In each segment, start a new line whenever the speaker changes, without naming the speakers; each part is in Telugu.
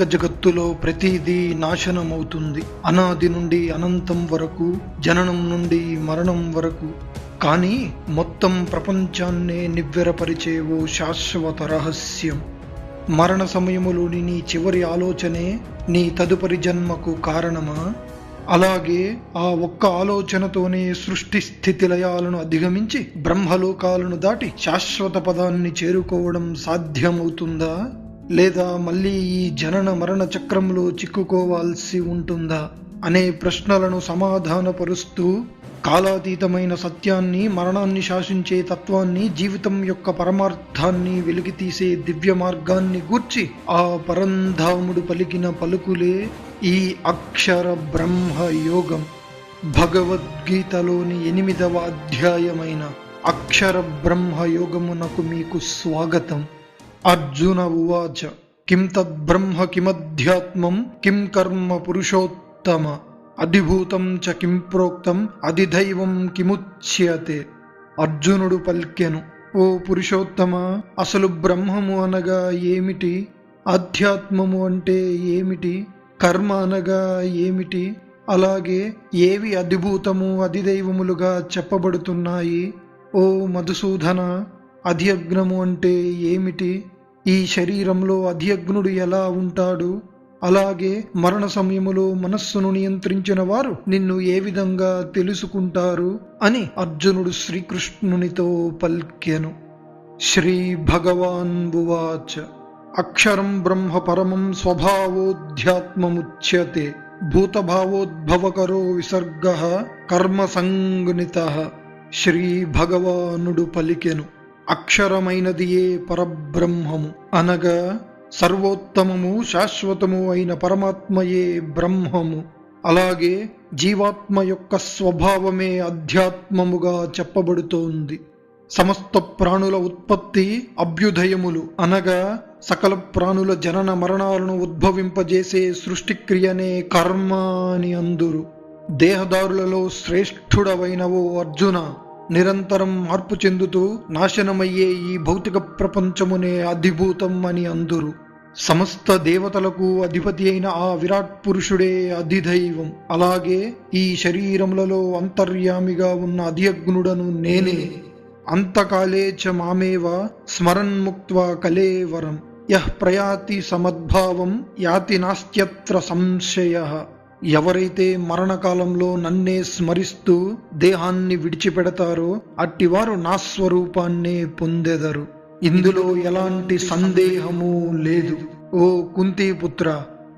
భౌతిక జగత్తులో ప్రతిదీ నాశనమవుతుంది. అనాది నుండి అనంతం వరకు, జననం నుండి మరణం వరకు. కానీ మొత్తం ప్రపంచాన్నే నివ్వెరపరిచే ఓ శాశ్వత రహస్యం. మరణ సమయములోని నీ చివరి ఆలోచనే నీ తదుపరి జన్మకు కారణమా? అలాగే ఆ ఒక్క ఆలోచనతోనే సృష్టి స్థితి లయాలను అధిగమించి బ్రహ్మలోకాలను దాటి శాశ్వత పదాన్ని చేరుకోవడం సాధ్యమవుతుందా? లేదా మళ్ళీ ఈ జనన మరణ చక్రంలో చిక్కుకోవాల్సి ఉంటుందా అనే ప్రశ్నలను సమాధానపరుస్తూ కాలాతీతమైన సత్యాన్ని, మరణాన్ని శాసించే తత్వాన్ని, జీవితం యొక్క పరమార్థాన్ని వెలికితీసే దివ్య మార్గాన్ని గూర్చి ఆ పరంధాముడు పలికిన పలుకులే ఈ అక్షర బ్రహ్మ యోగం. భగవద్గీతలోని 8వ అధ్యాయమైన అక్షర బ్రహ్మ యోగమునకు మీకు స్వాగతం. అర్జున ఉవాచ కిం తద్బ్రహ్మ కిమధ్యాత్మం కిం కర్మ పురుషోత్తమ అధిభూతం చ కిం ప్రోక్తం అధిదైవం కిముచ్యతే. అర్జునుడు పల్కెను, ఓ పురుషోత్తమ, అసలు బ్రహ్మము అనగా ఏమిటి? అధ్యాత్మము అంటే ఏమిటి? కర్మ అనగా ఏమిటి? అలాగే ఏవి అధిభూతము అధిదైవములుగా చెప్పబడుతున్నాయి? ఓ మధుసూదన, అధియజ్ఞము అంటే ఏమిటి? ఈ శరీరంలో అధియజ్ఞుడు ఎలా ఉంటాడు? అలాగే మరణ సమయములో మనస్సును నియంత్రించిన వారు నిన్ను ఏ విధంగా తెలుసుకుంటారు అని అర్జునుడు శ్రీకృష్ణునితో పల్కెను. శ్రీ భగవాన్ ఉవాచ అక్షరం బ్రహ్మ పరమం స్వభావోధ్యాత్మముచ్యతే భూతభావోద్భవకరో విసర్గః కర్మ సంజ్ఞితః. శ్రీ భగవానుడు పలికెను, అక్షరమైనదియే పరబ్రహ్మము అనగా సర్వోత్తమము శాశ్వతము అయిన పరమాత్మయే బ్రహ్మము. అలాగే జీవాత్మ యొక్క స్వభావమే అధ్యాత్మముగా చెప్పబడుతోంది. సమస్త ప్రాణుల ఉత్పత్తి అభ్యుదయములు అనగా సకల ప్రాణుల జనన మరణాలను ఉద్భవింపజేసే సృష్టిక్రియనే కర్మ అని అందురు. దేహదారులలో శ్రేష్ఠుడవైన ఓ అర్జున, నిరంతరం మార్పు చెందుతూ నాశనమయ్యే ఈ భౌతిక ప్రపంచమునే అధిభూతం అని అందురు. సమస్త దేవతలకు అధిపతి అయిన ఆ విరాట్ పురుషుడే అధిదైవం. అలాగే ఈ శరీరములలో అంతర్యామిగా ఉన్న అధియజ్ఞుడను నేనే. అంతకాలే చ మామేవ స్మరన్ముక్త్వా కలేవరం యః ప్రయాతి సమద్భావం యాతి నాస్త్యత్ర సంశయః. ఎవరైతే మరణకాలంలో నన్నే స్మరిస్తూ దేహాన్ని విడిచిపెడతారో అట్టివారు నా స్వరూపాన్నే పొందెదరు. ఇందులో ఎలాంటి సందేహము లేదు. ఓ కుంతీపుత్ర,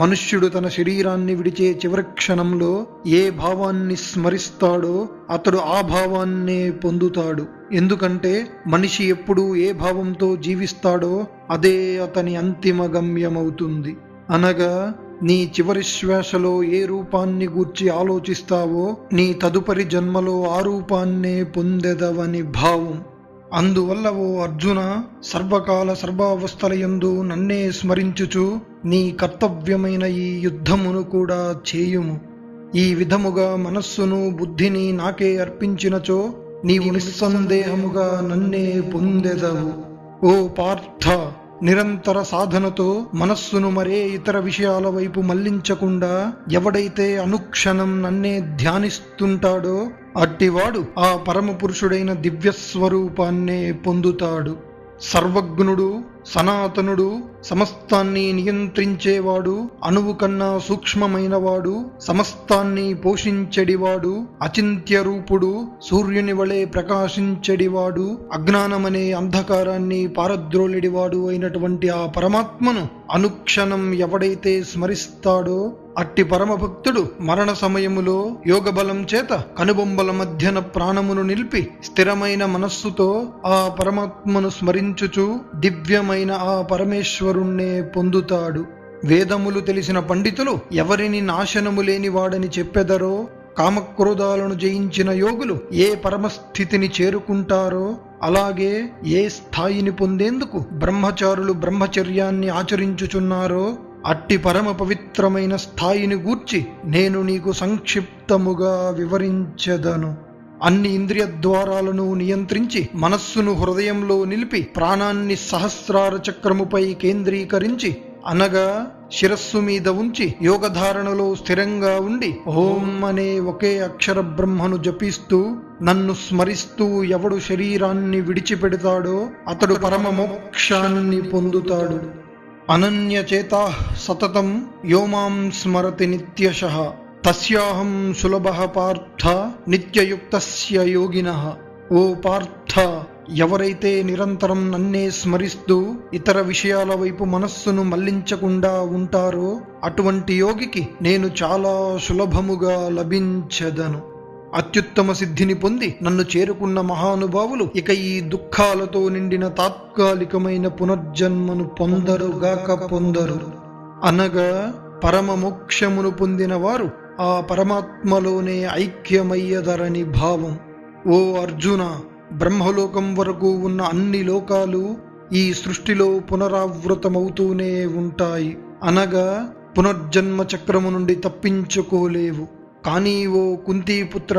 మనుష్యుడు తన శరీరాన్ని విడిచే చివరి క్షణంలో ఏ భావాన్ని స్మరిస్తాడో అతడు ఆ భావాన్నే పొందుతాడు. ఎందుకంటే మనిషి ఎప్పుడు ఏ భావంతో జీవిస్తాడో అదే అతని అంతిమ గమ్యమవుతుంది. అనగా నీ చివరి శ్వాసలో ఏ రూపాన్ని గూర్చి ఆలోచిస్తావో నీ తదుపరి జన్మలో ఆ రూపాన్నే పొందెదవని భావం. అందువల్ల ఓ అర్జున, సర్వకాల సర్వావస్థలయందు నన్నే స్మరించుచు నీ కర్తవ్యమైన ఈ యుద్ధమును కూడా చేయుము. ఈ విధముగా మనస్సును బుద్ధిని నాకే అర్పించినచో నీవు నిస్సందేహముగా నన్నే పొందెదవు. ఓ పార్థ, నిరంతర సాధనతో మనస్సును మరే ఇతర విషయాల వైపు మళ్లించకుండా ఎవడైతే అనుక్షణం నన్నే ధ్యానిస్తుంటాడో అట్టివాడు ఆ పరమపురుషుడైన దివ్యస్వరూపాన్నే పొందుతాడు. సర్వజ్ఞుడు, సనాతనుడు, సమస్తాన్ని నియంత్రించేవాడు, అణువు కన్నా సూక్ష్మమైనవాడు, సమస్తాన్ని పోషించెడివాడు, అచింత్య రూపుడు, సూర్యుని వలె ప్రకాశించెడివాడు, అజ్ఞానమనే అంధకారాన్ని పారద్రోలిడివాడు అయినటువంటి ఆ పరమాత్మను అనుక్షణం ఎవడైతే స్మరిస్తాడో అట్టి పరమభక్తుడు మరణ సమయములో యోగబలం చేత కనుబొమ్మల మధ్యన ప్రాణమును నిలిపి స్థిరమైన మనస్సుతో ఆ పరమాత్మను స్మరించుచు దివ్యమైన ఆ పరమేశ్వరుణ్ణే పొందుతాడు. వేదములు తెలిసిన పండితులు ఎవరిని నాశనము లేనివాడని చెప్పెదరో, కామక్రోధాలను జయించిన యోగులు ఏ పరమస్థితిని చేరుకుంటారో, అలాగే ఏ స్థాయిని పొందేందుకు బ్రహ్మచారులు బ్రహ్మచర్యాన్ని ఆచరించుచున్నారో అట్టి పరమ పవిత్రమైన స్థాయిని గూర్చి నేను నీకు సంక్షిప్తముగా వివరించెదను. అన్ని ఇంద్రియ ద్వారాలను నియంత్రించి మనస్సును హృదయంలో నిలిపి ప్రాణాన్ని సహస్రార చక్రముపై కేంద్రీకరించి అనగా శిరస్సు మీద ఉంచి యోగధారణలో స్థిరంగా ఉండి ఓం అనే ఒకే అక్షర బ్రహ్మను జపిస్తూ నన్ను స్మరిస్తూ ఎవడు శరీరాన్ని విడిచిపెడతాడో అతడు పరమ మోక్షాన్ని పొందుతాడు. అనన్యచేతా సతతం యో మాం స్మరతి నిత్యశః తస్యాహం సులభః పార్థ నిత్యయుక్తస్య యోగినః. ఓ పార్థ, ఎవరైతే నిరంతరం నన్నే స్మరిస్తూ ఇతర విషయాల వైపు మనస్సును మళ్లించకుండా ఉంటారో అటువంటి యోగికి నేను చాలా సులభముగా లభించెదను. అత్యుత్తమ సిద్ధిని పొంది నన్ను చేరుకున్న మహానుభావులు ఇక ఈ దుఃఖాలతో నిండిన తాత్కాలికమైన పునర్జన్మను పొందరు. అనగా పరమ మోక్షమును పొందిన వారు ఆ పరమాత్మలోనే ఐక్యమయ్యదరని భావం. ఓ అర్జున, బ్రహ్మలోకం వరకు ఉన్న అన్ని లోకాలు ఈ సృష్టిలో పునరావృతమవుతూనే ఉంటాయి. అనగా పునర్జన్మ చక్రము నుండి తప్పించుకోలేవు. కానీ ఓ కుంతీపుత్ర,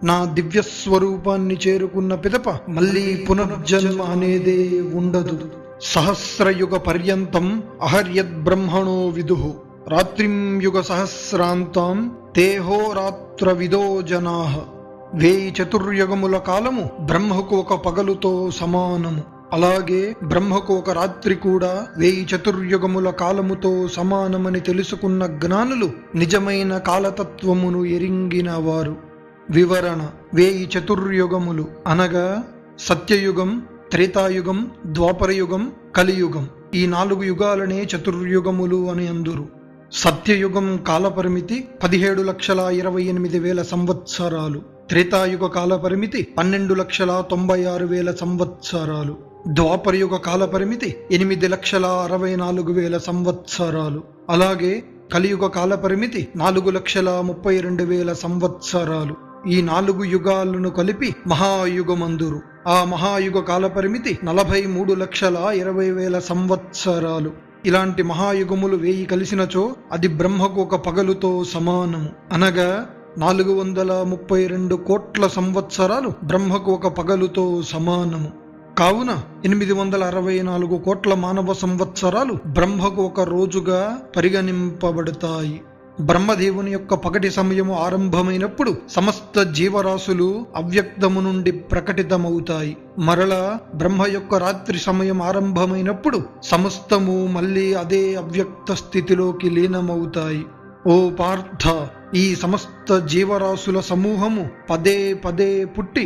నా దివ్యస్వరూపాన్ని చేరుకున్న పిదప మళ్ళీ పునర్జన్మ అనేదే ఉండదు. సహస్రయుగ పర్యంతం అహర్యద్ బ్రహ్మణో విదుః రాత్రిం యుగ సహస్రాంతం తేహోరాత్ర విదో జనాః. 1000 చతుర్యుగముల కాలము బ్రహ్మకు ఒక పగలుతో సమానము. అలాగే బ్రహ్మకు ఒక రాత్రి కూడా 1000 చతుర్యుగముల కాలముతో సమానమని తెలుసుకున్న జ్ఞానులు నిజమైన కాలతత్వమును ఎరింగిన వారు. వివరణ: 1000 చతుర్యుగములు అనగా సత్యయుగం, త్రేతాయుగం, ద్వాపరయుగం, కలియుగం. ఈ 4 యుగాలనే చతుర్యుగములు అని అందురు. సత్యయుగం కాలపరిమితి 17,28,000 సంవత్సరాలు. త్రేతాయుగ కాలపరిమితి 12,96,000 సంవత్సరాలు. ద్వాపరయుగ కాలపరిమితి 8,64,000 సంవత్సరాలు. అలాగే కలియుగ కాలపరిమితి 4,32,000 సంవత్సరాలు. ఈ 4 యుగాలను కలిపి మహాయుగమందురు. ఆ మహాయుగ కాలపరిమితి 43,20,000 సంవత్సరాలు. ఇలాంటి మహాయుగములు 1000 కలిసినచో అది బ్రహ్మకు ఒక పగలుతో సమానము. అనగా 432 కోట్ల సంవత్సరాలు బ్రహ్మకు ఒక పగలుతో సమానము. కావున 864 కోట్ల మానవ సంవత్సరాలు బ్రహ్మకు ఒక రోజుగా పరిగణింపబడతాయి. బ్రహ్మదేవుని యొక్క పగటి సమయము ఆరంభమైనప్పుడు సమస్త జీవరాశులు అవ్యక్తము నుండి ప్రకటితమవుతాయి. మరలా బ్రహ్మ యొక్క రాత్రి సమయం ఆరంభమైనప్పుడు సమస్తము మళ్ళీ అదే అవ్యక్త స్థితిలోకి లీనమవుతాయి. ఓ పార్థ, ఈ సమస్త జీవరాశుల సమూహము పదే పదే పుట్టి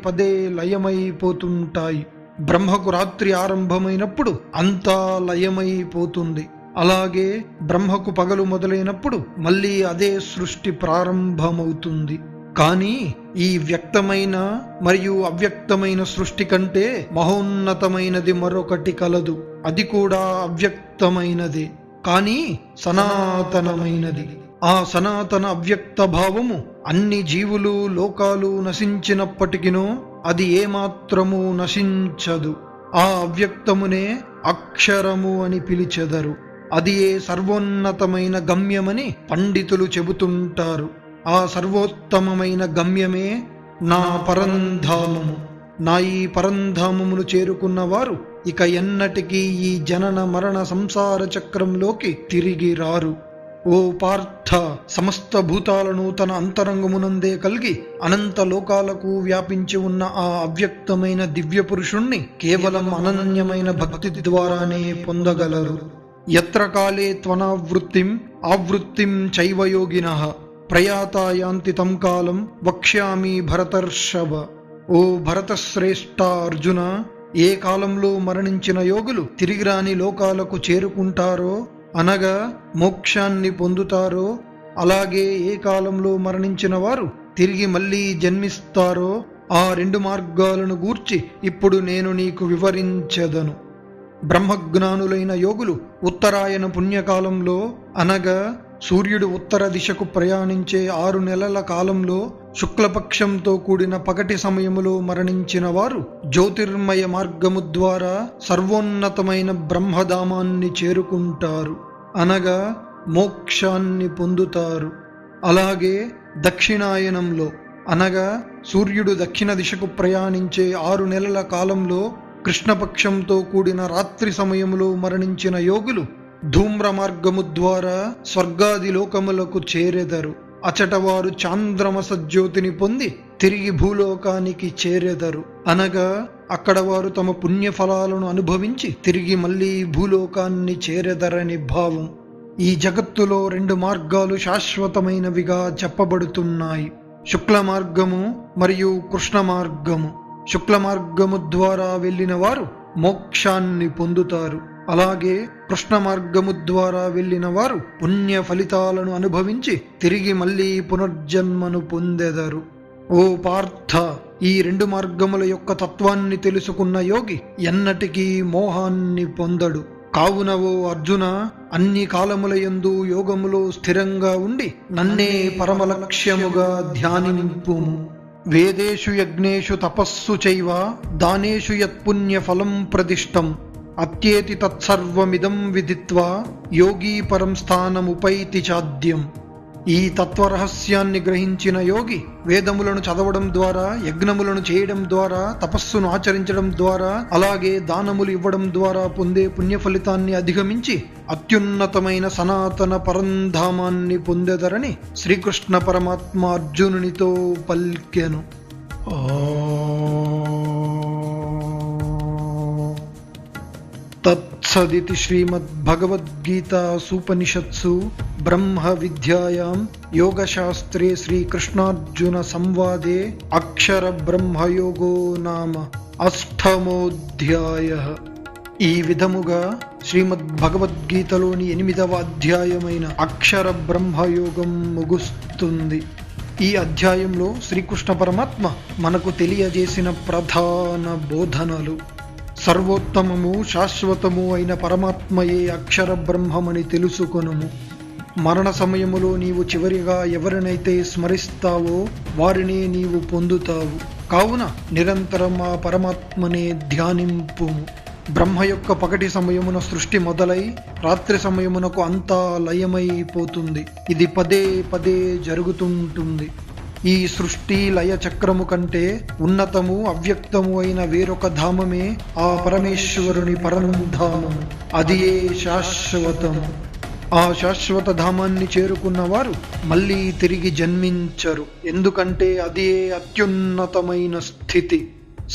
పదే లయమైపోతుంటాయి. బ్రహ్మకు రాత్రి ఆరంభమైనప్పుడు అంతా లయమైపోతుంది. అలాగే బ్రహ్మకు పగలు మొదలైనప్పుడు మళ్ళీ అదే సృష్టి ప్రారంభమవుతుంది. కానీ ఈ వ్యక్తమైన మరియు అవ్యక్తమైన సృష్టి కంటే మహోన్నతమైనది మరొకటి కలదు. అది కూడా అవ్యక్తమైనదే, కానీ సనాతనమైనది. ఆ సనాతన అవ్యక్త భావము అన్ని జీవులు లోకాలు నశించినప్పటికినో అది ఏమాత్రము నశించదు. ఆ అవ్యక్తమునే అక్షరము అని పిలిచెదరు. అది ఏ సర్వోన్నతమైన గమ్యమని పండితులు చెబుతుంటారు. ఆ సర్వోత్తమమైన గమ్యమే నా పరంధామము. నా ఈ పరంధామమును చేరుకున్న వారు ఇక ఎన్నటికీ ఈ జనన మరణ సంసార చక్రంలోకి తిరిగి రారు. ఓ పార్థ, సమస్త భూతాలను తన అంతరంగమునందే కలిగి అనంత లోకాలకు వ్యాపించి ఉన్న ఆ అవ్యక్తమైన దివ్య పురుషుణ్ణి కేవలం అనన్యమైన భక్తి ద్వారానే పొందగలరు. యత్ర కాలే త్వనావృత్తిం ఆవృత్తిం చైవ యోగినః ప్రయాతాయాంతి తం కాలం వక్ష్యామి భరతర్షభ. ఓ భరతశ్రేష్ఠ అర్జున, ఏ కాలంలో మరణించిన యోగులు తిరిగి రాని లోకాలకు చేరుకుంటారో అనగా మోక్షాన్ని పొందుతారో, అలాగే ఏ కాలంలో మరణించిన వారు తిరిగి మళ్ళీ జన్మిస్తారో ఆ 2 మార్గాలను గూర్చి ఇప్పుడు నేను నీకు వివరించెదను. బ్రహ్మజ్ఞానులైన యోగులు ఉత్తరాయణ పుణ్యకాలంలో అనగా సూర్యుడు ఉత్తర దిశకు ప్రయాణించే 6 నెలల కాలంలో శుక్లపక్షంతో కూడిన పగటి సమయములో మరణించిన వారు జ్యోతిర్మయ మార్గము ద్వారా సర్వోన్నతమైన బ్రహ్మధామాన్ని చేరుకుంటారు, అనగా మోక్షాన్ని పొందుతారు. అలాగే దక్షిణాయనంలో అనగా సూర్యుడు దక్షిణ దిశకు ప్రయాణించే 6 నెలల కాలంలో కృష్ణపక్షంతో కూడిన రాత్రి సమయంలో మరణించిన యోగులు ధూమ్ర మార్గము ద్వారా స్వర్గాది లోకములకు చేరెదరు. అచట వారు చాంద్రమస జ్యోతిని పొంది తిరిగి భూలోకానికి చేరెదరు. అనగా అక్కడ వారు తమ పుణ్యఫలాలను అనుభవించి తిరిగి మళ్ళీ భూలోకాన్ని చేరెదరని భావం. ఈ జగత్తులో 2 మార్గాలు శాశ్వతమైనవిగా చెప్పబడుతున్నాయి: శుక్ల మార్గము మరియు కృష్ణ మార్గము. శుక్ల మార్గము ద్వారా వెళ్ళిన వారు మోక్షాన్ని పొందుతారు. అలాగే కృష్ణ మార్గము ద్వారా వెళ్ళిన వారు పుణ్య ఫలితాలను అనుభవించి తిరిగి మళ్ళీ పునర్జన్మను పొందెదరు. ఓ పార్థ, ఈ 2 మార్గముల యొక్క తత్వాన్ని తెలుసుకున్న యోగి ఎన్నటికీ మోహాన్ని పొందడు. కావున ఓ అర్జున, అన్ని కాలములయందు యోగములో స్థిరంగా ఉండి నన్నే పరమలక్ష్యముగా ధ్యానింపుము. వేదేషు యజ్ఞేషు తపస్సు చైవ దానేషు యత్పుణ్య ఫలం ప్రదిష్టం అత్యేతి తత్సర్వమిదం విదిత్వా యోగీ పరం స్థానముపైతి చాద్యం. ఈ తత్వరహస్యాన్ని గ్రహించిన యోగి వేదములను చదవడం ద్వారా, యజ్ఞములను చేయడం ద్వారా, తపస్సును ఆచరించడం ద్వారా, అలాగే దానములు ఇవ్వడం ద్వారా పొందే పుణ్య ఫలితాన్ని అధిగమించి అత్యున్నతమైన సనాతన పరంధామాన్ని పొందెదరని శ్రీకృష్ణ పరమాత్మ అర్జునునితో పల్కెను. తత్సదితి శ్రీమద్భగవద్గీతాసూపనిషత్సు బ్రహ్మ విద్యాయాం యోగశాస్త్రే శ్రీకృష్ణార్జున సంవాదే అక్షర బ్రహ్మయోగో నామ 8వ ఈ విధముగా శ్రీమద్భగవద్గీతలోని 8వ అధ్యాయమైన అక్షర బ్రహ్మయోగం ముగుస్తుంది. ఈ అధ్యాయంలో శ్రీకృష్ణ పరమాత్మ మనకు తెలియజేసిన ప్రధాన బోధనలు: సర్వోత్తమము శాశ్వతము అయిన పరమాత్మయే అక్షర బ్రహ్మమని తెలుసుకొనుము. మరణ సమయములో నీవు చివరిగా ఎవరినైతే స్మరిస్తావో వారినే నీవు పొందుతావు. కావున నిరంతరం ఆ పరమాత్మనే ధ్యానింపుము. బ్రహ్మ యొక్క పగటి సమయమున సృష్టి మొదలై రాత్రి సమయమునకు అంతా లయమైపోతుంది. ఇది పదే పదే జరుగుతుంటుంది. ఈ సృష్టి లయ చక్రము కంటే ఉన్నతము అవ్యక్తము అయిన వేరొక ధామమే ఆ పరమేశ్వరుని పరంధామము. అది ఏ శాశ్వతము. ఆ శాశ్వత ధామాన్ని చేరుకున్న వారు మళ్ళీ తిరిగి జన్మించరు. ఎందుకంటే అది అత్యున్నతమైన స్థితి.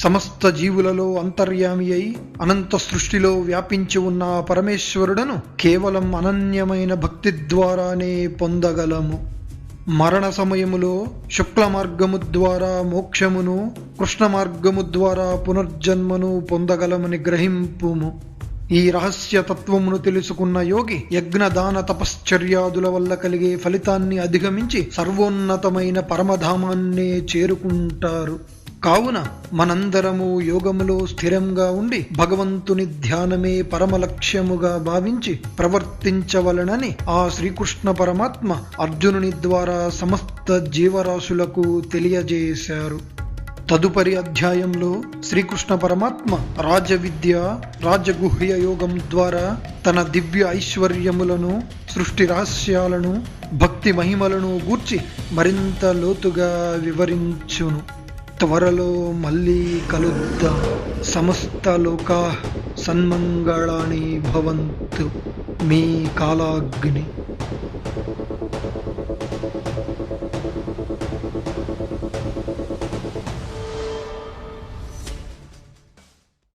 సమస్త జీవులలో అంతర్యామి అయి అనంత సృష్టిలో వ్యాపించి ఉన్న ఆ పరమేశ్వరుడను కేవలం అనన్యమైన భక్తి ద్వారానే పొందగలము. మరణ సమయములో శుక్ల మార్గము ద్వారా మోక్షమును, కృష్ణ మార్గము ద్వారా పునర్జన్మను పొందగలమని గ్రహింపుము. ఈ రహస్య తత్వమును తెలుసుకున్న యోగి యజ్ఞ దాన తపశ్చర్యాదుల వల్ల కలిగే ఫలితాన్ని అధిగమించి సర్వోన్నతమైన పరమధామాన్నే చేరుకుంటారు. కావున మనందరము యోగములో స్థిరంగా ఉండి భగవంతుని ధ్యానమే పరమలక్ష్యముగా భావించి ప్రవర్తించవలనని ఆ శ్రీకృష్ణ పరమాత్మ అర్జునుని ద్వారా సమస్త జీవరాశులకు తెలియజేశారు. తదుపరి అధ్యాయంలో శ్రీకృష్ణ పరమాత్మ రాజవిద్య, రాజగుహ్య యోగం ద్వారా తన దివ్య ఐశ్వర్యములను, సృష్టి రహస్యాలను, భక్తి మహిమలను గూర్చి మరింత లోతుగా వివరించును. త్వరలో మళ్ళీ కలుద్దాం. సమస్త లోకా సన్మంగళాని భవంతు. మీ కాలాగ్ని.